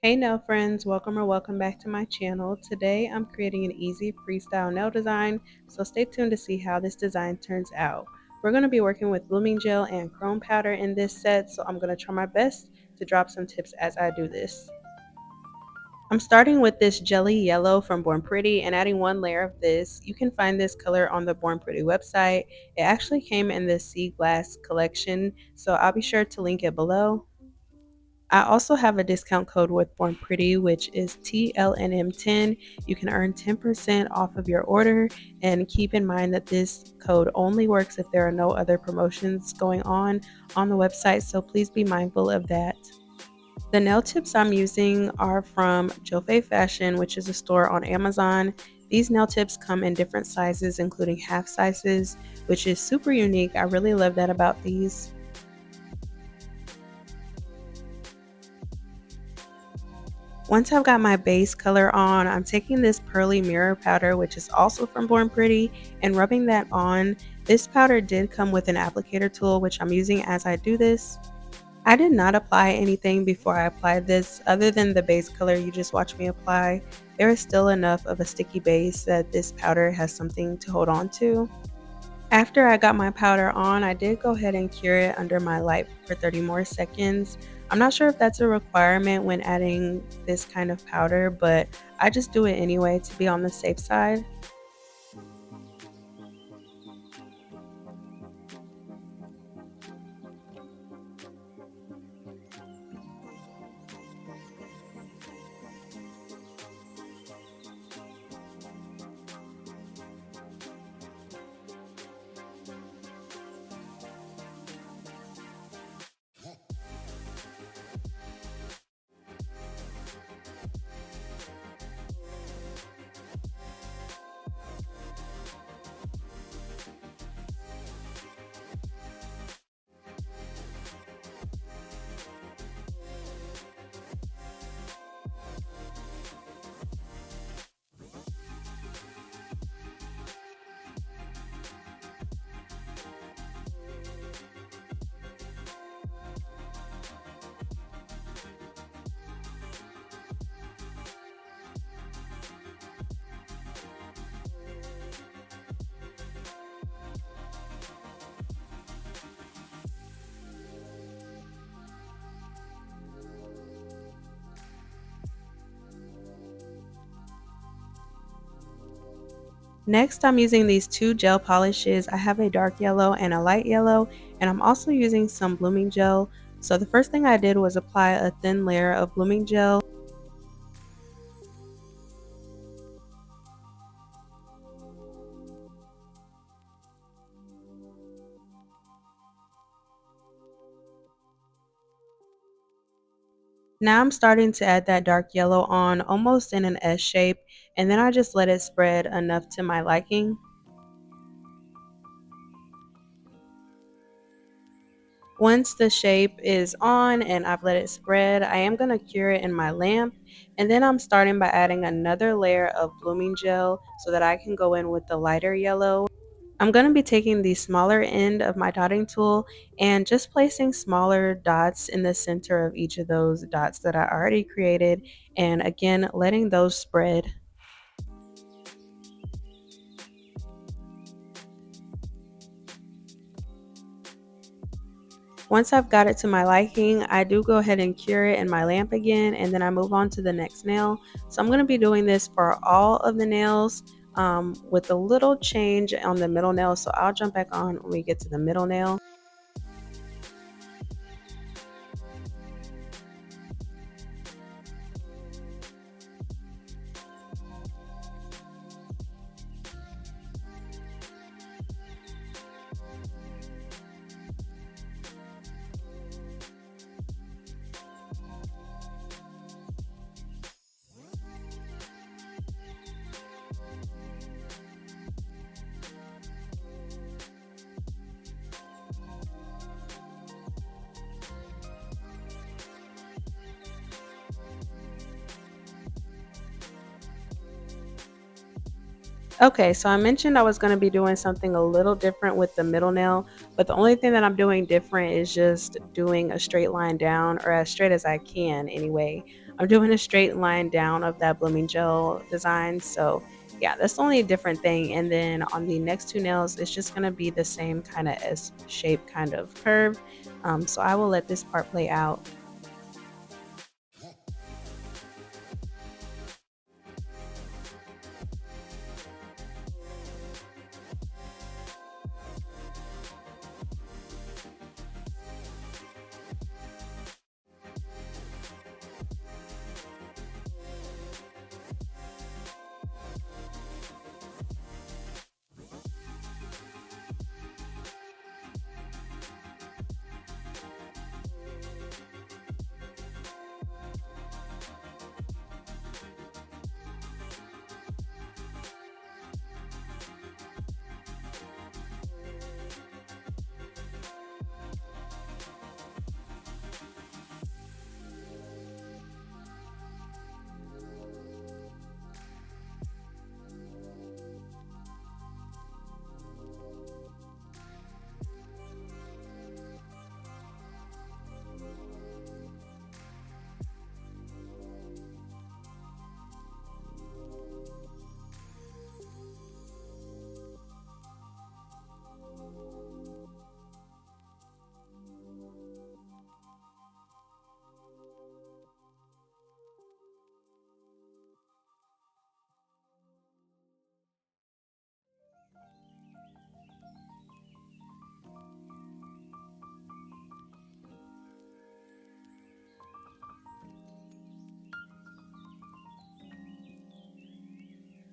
Hey nail friends, welcome back to my channel. Today I'm creating an easy freestyle nail design, so stay tuned to see how this design turns out. We're going to be working with blooming gel and chrome powder in this set, so I'm going to try my best to drop some tips as I do this. I'm starting with this jelly yellow from Born Pretty and adding one layer of this. You can find this color on the Born Pretty website. It actually came in the sea glass collection, so I'll be sure to link it below. I also have a discount code with Born Pretty, which is TLNM10. You can earn 10% off of your order, and keep in mind that this code only works if there are no other promotions going on the website, so please be mindful of that. The nail tips I'm using are from Jofe Fashion, which is a store on Amazon. These nail tips come in different sizes, including half sizes, which is super unique. I really love that about these. Once I've got my base color on, I'm taking this pearly mirror powder, which is also from Born Pretty, and rubbing that on. This powder did come with an applicator tool, which I'm using as I do this. I did not apply anything before I applied this, other than the base color you just watched me apply. There is still enough of a sticky base that this powder has something to hold on to. After I got my powder on, I did go ahead and cure it under my light for 30 more seconds. I'm not sure if that's a requirement when adding this kind of powder, but I just do it anyway to be on the safe side. Next, I'm using these two gel polishes. I have a dark yellow and a light yellow, and I'm also using some blooming gel. So the first thing I did was apply a thin layer of blooming gel. Now I'm starting to add that dark yellow on almost in an S shape, and then I just let it spread enough to my liking. Once the shape is on and I've let it spread, I am going to cure it in my lamp, and then I'm starting by adding another layer of blooming gel so that I can go in with the lighter yellow. I'm going to be taking the smaller end of my dotting tool and just placing smaller dots in the center of each of those dots that I already created, and again letting those spread. Once I've got it to my liking, I do go ahead and cure it in my lamp again, and then I move on to the next nail. So I'm going to be doing this for all of the nails, with a little change on the middle nail. So I'll jump back on when we get to the middle nail. Okay, so I mentioned I was going to be doing something a little different with the middle nail. But the only thing that I'm doing different is just doing a straight line down, or as straight as I can anyway. I'm doing a straight line down of that blooming gel design. So yeah, that's the only different thing. And then on the next two nails, it's just gonna be the same kind of S shape kind of curve. So I will let this part play out.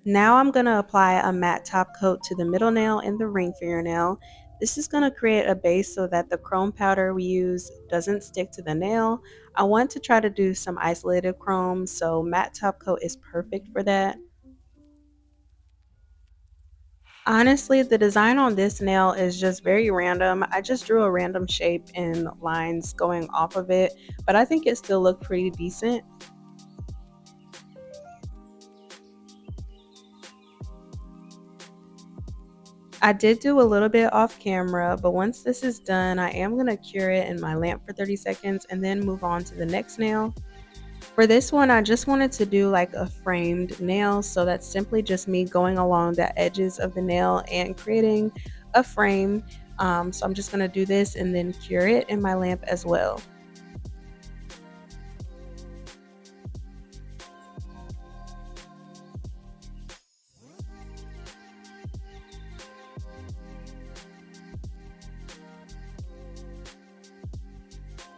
Now I'm going to apply a matte top coat to the middle nail and the ring fingernail. This is going to create a base so that the chrome powder we use doesn't stick to the nail. I want to try to do some isolated chrome, so matte top coat is perfect for that. Honestly, the design on this nail is just very random. I just drew a random shape and lines going off of it, but I think it still looked pretty decent. I did do a little bit off camera, but once this is done, I am going to cure it in my lamp for 30 seconds and then move on to the next nail. For this one, I just wanted to do like a framed nail, so that's simply just me going along the edges of the nail and creating a frame. So I'm just going to do this and then cure it in my lamp as well.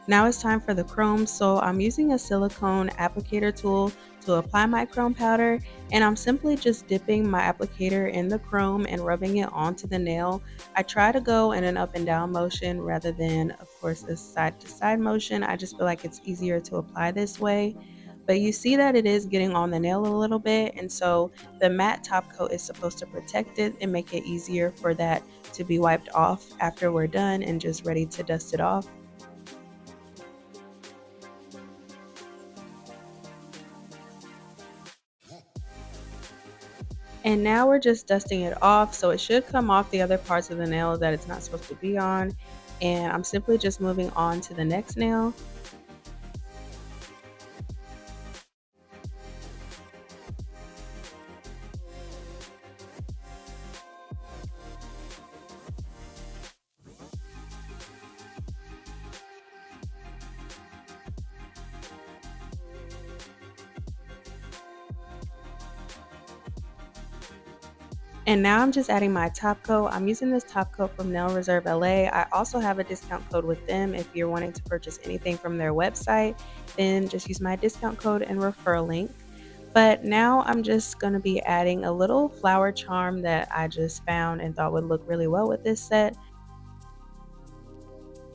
Now it's time for the chrome, so I'm using a silicone applicator tool to apply my chrome powder, and I'm simply just dipping my applicator in the chrome and rubbing it onto the nail. I try to go in an up and down motion rather than, of course, a side to side motion. I just feel like it's easier to apply this way. But you see that it is getting on the nail a little bit, and so the matte top coat is supposed to protect it and make it easier for that to be wiped off after we're done and just ready to dust it off. And now we're just dusting it off, so it should come off the other parts of the nail that it's not supposed to be on. And I'm simply just moving on to the next nail. And now I'm just adding my top coat. I'm using this top coat from Nail Reserve LA. I also have a discount code with them. If you're wanting to purchase anything from their website, then just use my discount code and refer link. But now I'm just going to be adding a little flower charm that I just found and thought would look really well with this set.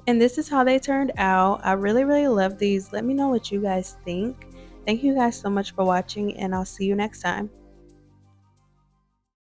And this is how they turned out. I really, really love these. Let me know what you guys think. Thank you guys so much for watching, and I'll see you next time.